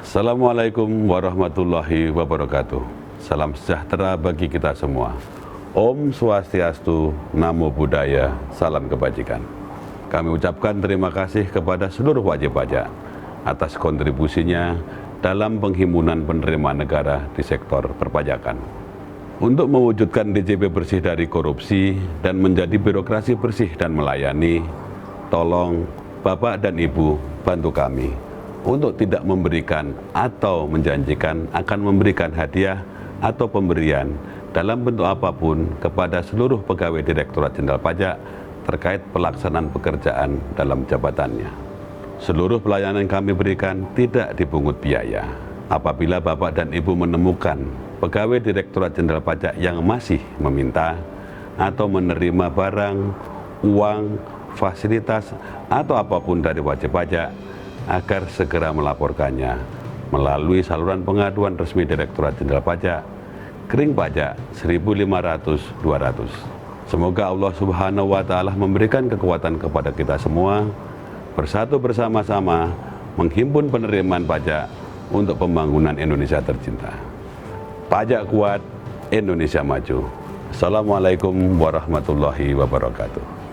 Assalamualaikum warahmatullahi wabarakatuh. Salam sejahtera bagi kita semua. Om Swastiastu, Namo Buddhaya, salam kebajikan. Kami ucapkan terima kasih kepada seluruh wajib pajak atas kontribusinya dalam penghimpunan penerimaan negara di sektor perpajakan. Untuk mewujudkan DJP bersih dari korupsi dan menjadi birokrasi bersih dan melayani, tolong Bapak dan Ibu bantu kami untuk tidak memberikan atau menjanjikan akan memberikan hadiah atau pemberian dalam bentuk apapun kepada seluruh pegawai Direktorat Jenderal Pajak terkait pelaksanaan pekerjaan dalam jabatannya. Seluruh pelayanan yang kami berikan tidak dipungut biaya. Apabila Bapak dan Ibu menemukan pegawai Direktorat Jenderal Pajak yang masih meminta atau menerima barang, uang, fasilitas, atau apapun dari wajib pajak, agar segera melaporkannya melalui saluran pengaduan resmi Direktorat Jenderal Pajak, Kering Pajak 1500-200. Semoga Allah Subhanahu wa Ta'ala memberikan kekuatan kepada kita semua, bersatu bersama-sama menghimpun penerimaan pajak untuk pembangunan Indonesia tercinta. Pajak kuat, Indonesia maju. Assalamualaikum warahmatullahi wabarakatuh.